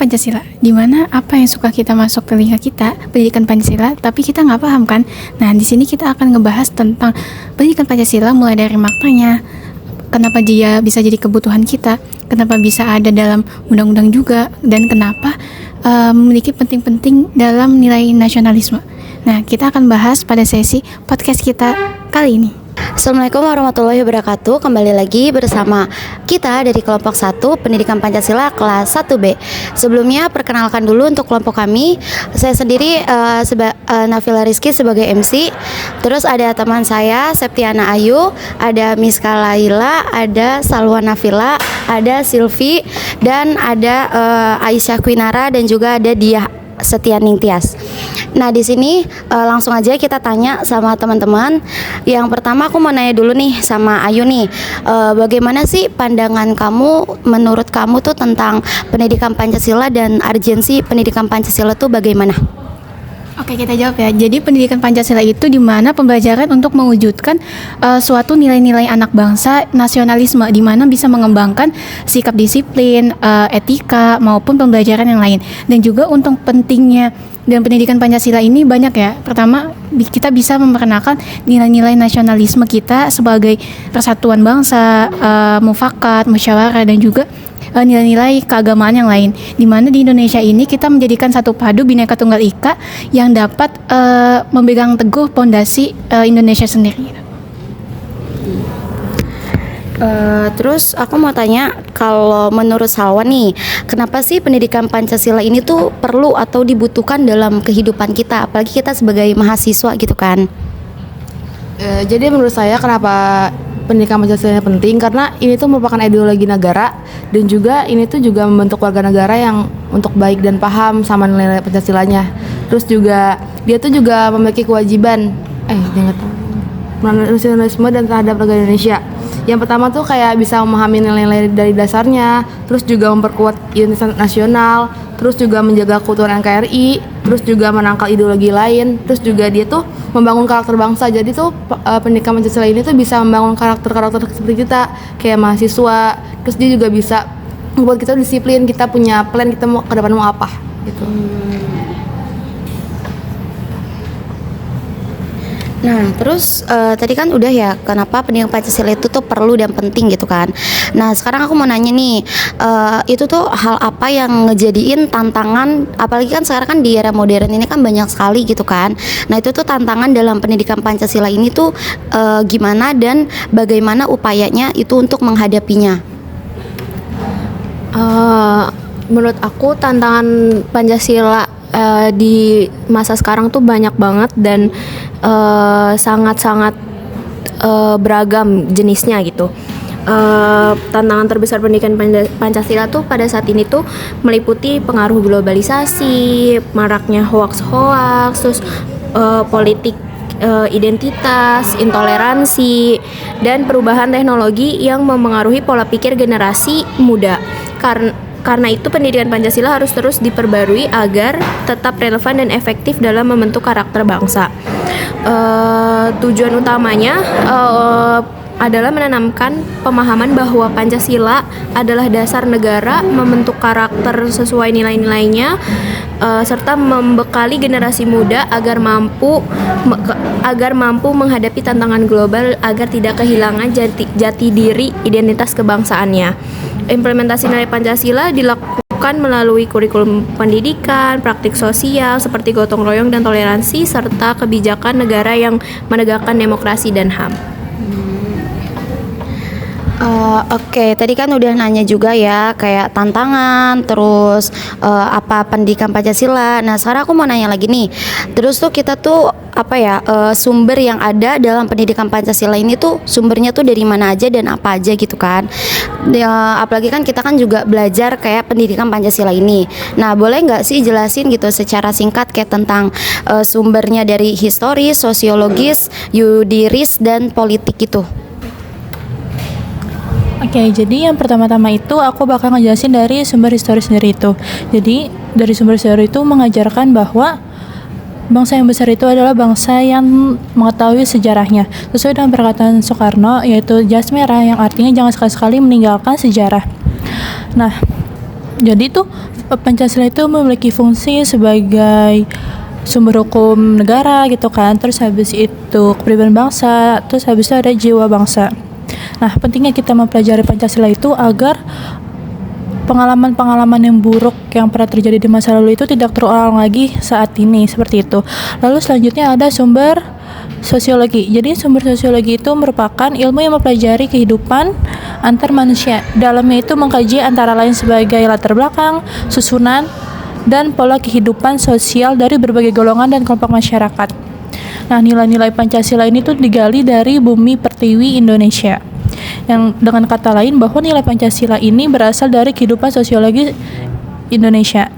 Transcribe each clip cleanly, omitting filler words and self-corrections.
Pancasila, di mana apa yang suka kita masuk telinga kita, pendidikan Pancasila, tapi kita nggak paham kan? Nah, di sini kita akan ngebahas tentang pendidikan Pancasila mulai dari maknanya, kenapa dia bisa jadi kebutuhan kita, kenapa bisa ada dalam undang-undang juga, dan kenapa memiliki penting-penting dalam nilai nasionalisme. Nah, kita akan bahas pada sesi podcast kita kali ini. Assalamualaikum warahmatullahi wabarakatuh. Kembali lagi bersama kita dari kelompok 1 Pendidikan Pancasila kelas 1B. Sebelumnya perkenalkan dulu untuk kelompok kami. Saya sendiri Nafila Rizky sebagai MC. Terus ada teman saya Septiana Ayu, ada Miska Laila, ada Salwa Nafila, ada Silvi, dan ada Aisyah Kwinara, dan juga ada Diah Setianing Tias. Nah, di sini langsung aja kita tanya sama teman-teman. Yang pertama aku mau nanya dulu nih sama Ayu nih. Bagaimana sih pandangan kamu, menurut kamu tuh tentang pendidikan Pancasila dan urgensi pendidikan Pancasila tuh bagaimana? Oke, kita jawab ya. Jadi pendidikan Pancasila itu di mana pembelajaran untuk mewujudkan suatu nilai-nilai anak bangsa, nasionalisme, di mana bisa mengembangkan sikap disiplin, etika maupun pembelajaran yang lain. Dan juga untuk pentingnya dan pendidikan Pancasila ini banyak ya. Pertama, kita bisa memperkenalkan nilai-nilai nasionalisme kita sebagai persatuan bangsa, mufakat, musyawarah, dan juga nilai-nilai keagamaan yang lain, di mana di Indonesia ini kita menjadikan satu padu Bhinneka Tunggal Ika yang dapat memegang teguh pondasi Indonesia sendiri. Terus aku mau tanya, kalau menurut Salwa nih, kenapa sih pendidikan Pancasila ini tuh perlu atau dibutuhkan dalam kehidupan kita, apalagi kita sebagai mahasiswa gitu kan? Jadi menurut saya kenapa pendidikan Pancasila penting, karena ini tuh merupakan ideologi negara, dan juga ini tuh juga membentuk warga negara yang untuk baik dan paham sama nilai Pancasilanya. Terus juga dia tuh juga memiliki kewajiban nasionalisme dan terhadap negara Indonesia. Yang pertama tuh kayak bisa memahami nilai-nilai dari dasarnya, terus juga memperkuat identitas nasional, terus juga menjaga keutuhan NKRI, terus juga menangkal ideologi lain, terus juga dia tuh membangun karakter bangsa. Jadi tuh pendidikan Pancasila ini tuh bisa membangun karakter-karakter seperti kita kayak mahasiswa. Terus dia juga bisa membuat kita disiplin, kita punya plan, kita mau ke depan mau apa gitu. Nah, terus tadi kan udah ya kenapa pendidikan Pancasila itu tuh perlu dan penting gitu kan. Nah, sekarang aku mau nanya nih, itu tuh hal apa yang ngejadiin tantangan, apalagi kan sekarang kan di era modern ini kan banyak sekali gitu kan. Nah, itu tuh tantangan dalam pendidikan Pancasila ini tuh gimana dan bagaimana upayanya itu untuk menghadapinya? Menurut aku tantangan Pancasila di masa sekarang tuh banyak banget dan sangat-sangat beragam jenisnya gitu. Tantangan terbesar pendidikan Pancasila tuh pada saat ini tuh meliputi pengaruh globalisasi, maraknya hoaks-hoaks, terus politik identitas, intoleransi, dan perubahan teknologi yang memengaruhi pola pikir generasi muda. Karena itu pendidikan Pancasila harus terus diperbarui agar tetap relevan dan efektif dalam membentuk karakter bangsa. Tujuan utamanya adalah menanamkan pemahaman bahwa Pancasila adalah dasar negara, membentuk karakter sesuai nilai-nilainya, serta membekali generasi muda agar mampu menghadapi tantangan global agar tidak kehilangan jati diri identitas kebangsaannya. Implementasi nilai Pancasila dilakukan melalui kurikulum pendidikan, praktik sosial seperti gotong royong dan toleransi, serta kebijakan negara yang menegakkan demokrasi dan HAM. Oke, tadi kan udah nanya juga ya kayak tantangan, terus apa pendidikan Pancasila. Nah, sekarang aku mau nanya lagi nih. Terus tuh kita tuh sumber yang ada dalam pendidikan Pancasila ini tuh sumbernya tuh dari mana aja dan apa aja gitu kan? Apalagi kan kita kan juga belajar kayak pendidikan Pancasila ini. Nah, boleh nggak sih jelasin gitu secara singkat kayak tentang sumbernya dari historis, sosiologis, yudiris, dan politik gitu? Oke, jadi yang pertama-tama itu aku bakal ngejelasin dari sumber historis sendiri itu. Jadi dari sumber historis itu mengajarkan bahwa bangsa yang besar itu adalah bangsa yang mengetahui sejarahnya. Sesuai dengan perkataan Soekarno, yaitu jas merah, yang artinya jangan sekali-sekali meninggalkan sejarah. Nah, jadi tuh Pancasila itu memiliki fungsi sebagai sumber hukum negara gitu kan, terus habis itu kepribadian bangsa, terus habis itu ada jiwa bangsa. Nah, pentingnya kita mempelajari Pancasila itu agar pengalaman-pengalaman yang buruk yang pernah terjadi di masa lalu itu tidak terulang lagi saat ini, seperti itu. Lalu selanjutnya ada sumber sosiologi. Jadi sumber sosiologi itu merupakan ilmu yang mempelajari kehidupan antar manusia. Dalamnya itu mengkaji antara lain sebagai latar belakang, susunan, dan pola kehidupan sosial dari berbagai golongan dan kelompok masyarakat. Nah, nilai-nilai Pancasila ini tuh digali dari bumi pertiwi Indonesia. Yang dengan kata lain bahwa nilai Pancasila ini berasal dari kehidupan sosiologi Indonesia.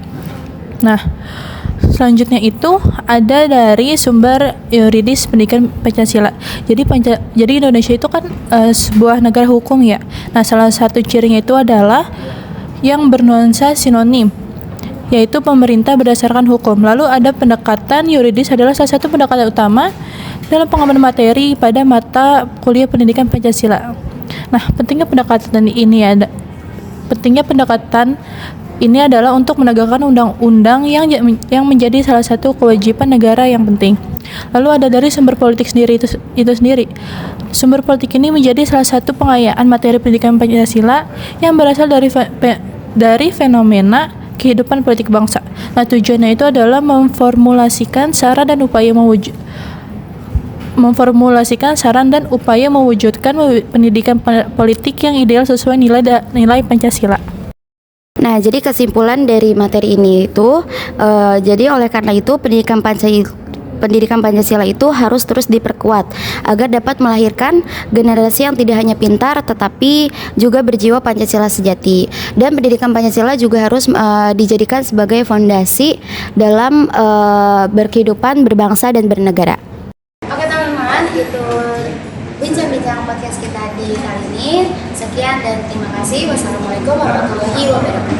Nah, selanjutnya itu ada dari sumber yuridis pendidikan Pancasila. Jadi Indonesia itu kan sebuah negara hukum ya. Nah, salah satu cirinya itu adalah yang bernuansa sinonim, yaitu pemerintah berdasarkan hukum. Lalu ada pendekatan yuridis adalah salah satu pendekatan utama dalam pengembangan materi pada mata kuliah pendidikan Pancasila. Nah, pentingnya pendekatan ini adalah untuk menegakkan undang-undang yang menjadi salah satu kewajiban negara yang penting. Lalu ada dari sumber politik sendiri itu sendiri. Sumber politik ini menjadi salah satu pengayaan materi pendidikan Pancasila yang berasal dari fenomena kehidupan politik bangsa. Nah, tujuannya itu adalah memformulasikan saran dan upaya mewujudkan pendidikan politik yang ideal sesuai nilai Pancasila. Nah, jadi kesimpulan dari materi ini itu, jadi oleh karena itu pendidikan Pancasila itu harus terus diperkuat agar dapat melahirkan generasi yang tidak hanya pintar tetapi juga berjiwa Pancasila sejati. Dan pendidikan Pancasila juga harus dijadikan sebagai fondasi dalam berkehidupan, berbangsa dan bernegara. Oke teman-teman, itu bincang-bincang podcast kita di kali ini. Sekian dan terima kasih. Wassalamualaikum warahmatullahi wabarakatuh.